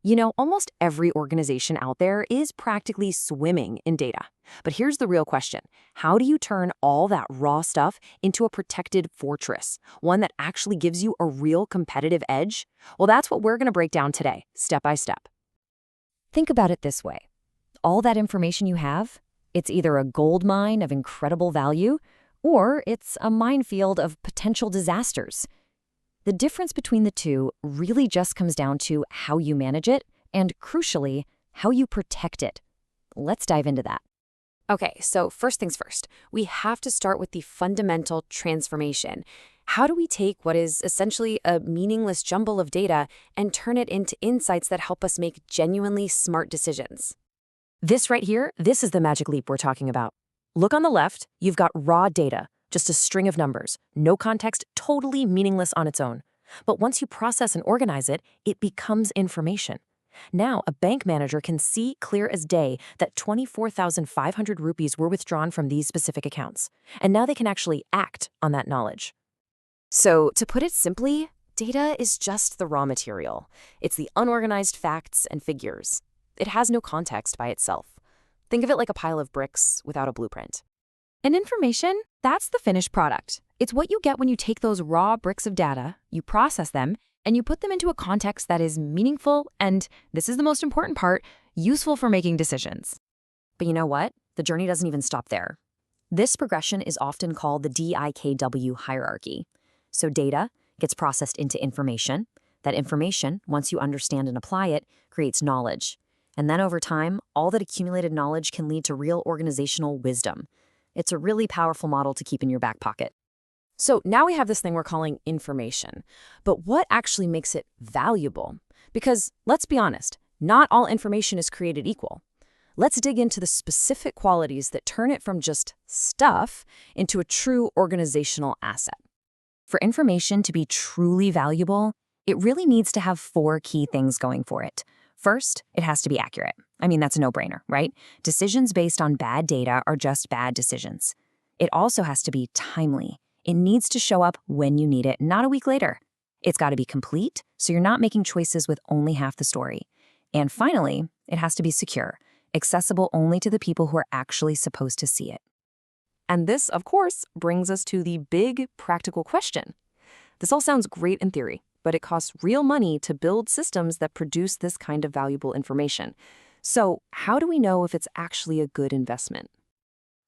You know, almost every organization out there is practically swimming in data. But here's the real question. How do you turn all that raw stuff into a protected fortress, one that actually gives you a real competitive edge? Well, that's what we're going to break down today, step by step. Think about it this way. All that information you have, it's either a gold mine of incredible value or it's a minefield of potential disasters. The difference between the two really just comes down to how you manage it and, crucially, how you protect it. Let's dive into that. Okay, so first things first, we have to start with the fundamental transformation. How do we take what is essentially a meaningless jumble of data and turn it into insights that help us make genuinely smart decisions? This right here, this is the magic leap we're talking about. Look on the left, you've got raw data, just a string of numbers, no context, totally meaningless on its own. But once you process and organize it, it becomes information. Now, a bank manager can see clear as day that 24,500 rupees were withdrawn from these specific accounts. And now they can actually act on that knowledge. So, to put it simply, data is just the raw material. It's the unorganized facts and figures. It has no context by itself. Think of it like a pile of bricks without a blueprint. And information, that's the finished product. It's what you get when you take those raw bricks of data, you process them, and you put them into a context that is meaningful and, this is the most important part, useful for making decisions. But you know what? The journey doesn't even stop there. This progression is often called the DIKW hierarchy. So data gets processed into information. That information, once you understand and apply it, creates knowledge. And then over time, all that accumulated knowledge can lead to real organizational wisdom. It's a really powerful model to keep in your back pocket. So now we have this thing we're calling information. But what actually makes it valuable? Because let's be honest, not all information is created equal. Let's dig into the specific qualities that turn it from just stuff into a true organizational asset. For information to be truly valuable, it really needs to have 4 key things going for it. First, it has to be accurate. I mean, that's a no-brainer, right? Decisions based on bad data are just bad decisions. It also has to be timely. It needs to show up when you need it, not a week later. It's got to be complete, so you're not making choices with only half the story. And finally, it has to be secure, accessible only to the people who are actually supposed to see it. And this, of course, brings us to the big practical question. This all sounds great in theory, but it costs real money to build systems that produce this kind of valuable information. So how do we know if it's actually a good investment?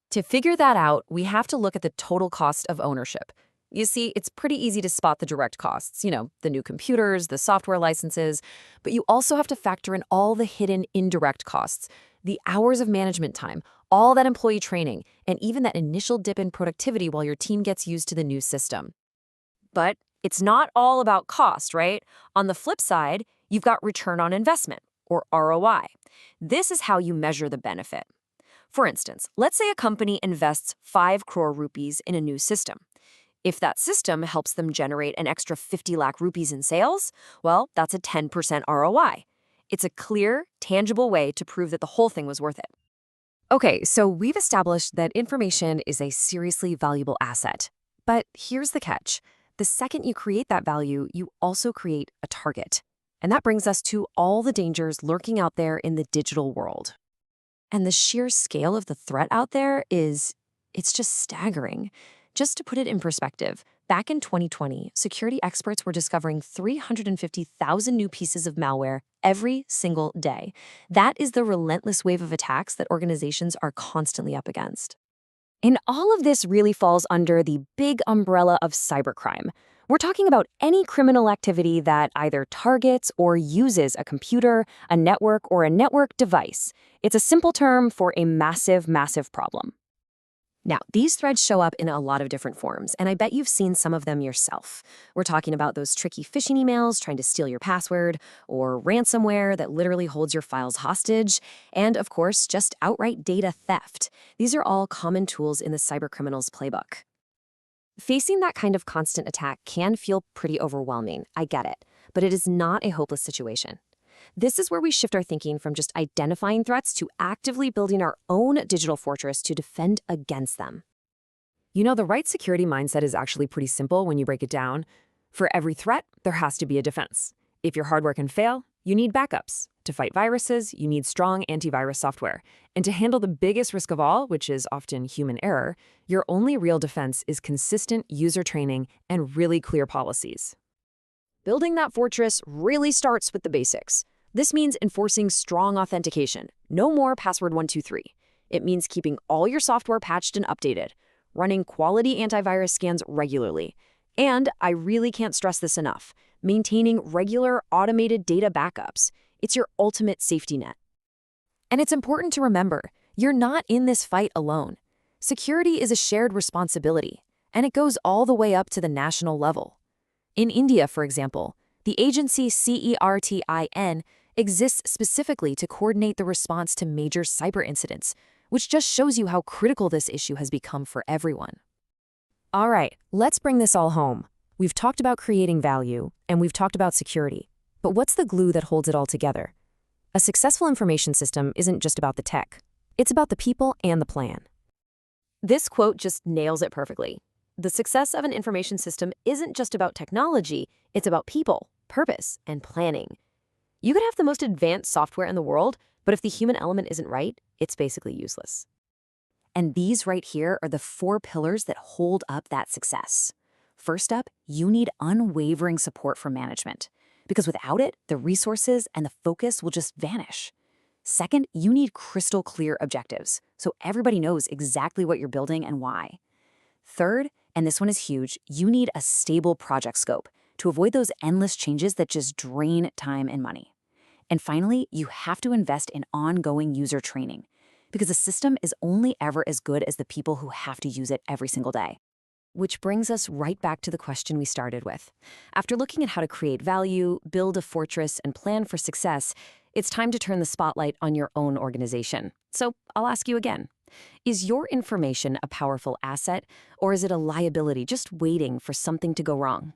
To figure that out, we have to look at the total cost of ownership. You see, it's pretty easy to spot the direct costs, the new computers, the software licenses, but you also have to factor in all the hidden indirect costs, the hours of management time, all that employee training, and even that initial dip in productivity while your team gets used to the new system. But it's not all about cost, right? On the flip side, you've got return on investment, or ROI. This is how you measure the benefit. For instance, let's say a company invests 5 crore rupees in a new system. If that system helps them generate an extra 50 lakh rupees in sales, well, that's a 10% ROI. It's a clear, tangible way to prove that the whole thing was worth it. Okay, so we've established that information is a seriously valuable asset. But here's the catch. The second you create that value, you also create a target. And that brings us to all the dangers lurking out there in the digital world. And the sheer scale of the threat out there it's just staggering. Just to put it in perspective, back in 2020, security experts were discovering 350,000 new pieces of malware every single day. That is the relentless wave of attacks that organizations are constantly up against. And all of this really falls under the big umbrella of cybercrime. We're talking about any criminal activity that either targets or uses a computer, a network, or a network device. It's a simple term for a massive, massive problem. Now, these threats show up in a lot of different forms, and I bet you've seen some of them yourself. We're talking about those tricky phishing emails trying to steal your password, or ransomware that literally holds your files hostage, and of course, just outright data theft. These are all common tools in the cybercriminals' playbook. Facing that kind of constant attack can feel pretty overwhelming, I get it, but it is not a hopeless situation. This is where we shift our thinking from just identifying threats to actively building our own digital fortress to defend against them. The right security mindset is actually pretty simple when you break it down. For every threat, there has to be a defense. If your hardware can fail, You need backups. To fight viruses, you need strong antivirus software. And to handle the biggest risk of all, which is often human error, your only real defense is consistent user training and really clear policies. Building that fortress really starts with the basics. This means enforcing strong authentication. No more password 123. It means keeping all your software patched and updated, running quality antivirus scans regularly. And I really can't stress this enough, maintaining regular automated data backups. It's your ultimate safety net. And it's important to remember, you're not in this fight alone. Security is a shared responsibility, and it goes all the way up to the national level. In India, for example, the agency CERTIN exists specifically to coordinate the response to major cyber incidents, which just shows you how critical this issue has become for everyone. All right, let's bring this all home. We've talked about creating value, and we've talked about security. But what's the glue that holds it all together? A successful information system isn't just about the tech. It's about the people and the plan. This quote just nails it perfectly. The success of an information system isn't just about technology, it's about people, purpose, and planning. You could have the most advanced software in the world, but if the human element isn't right, it's basically useless. And these right here are the 4 pillars that hold up that success. First up, you need unwavering support from management, because without it, the resources and the focus will just vanish. Second, you need crystal clear objectives, so everybody knows exactly what you're building and why. Third, and this one is huge, you need a stable project scope to avoid those endless changes that just drain time and money. And finally, you have to invest in ongoing user training, because a system is only ever as good as the people who have to use it every single day. Which brings us right back to the question we started with. After looking at how to create value, build a fortress, and plan for success, it's time to turn the spotlight on your own organization. So I'll ask you again. Is your information a powerful asset, or is it a liability just waiting for something to go wrong?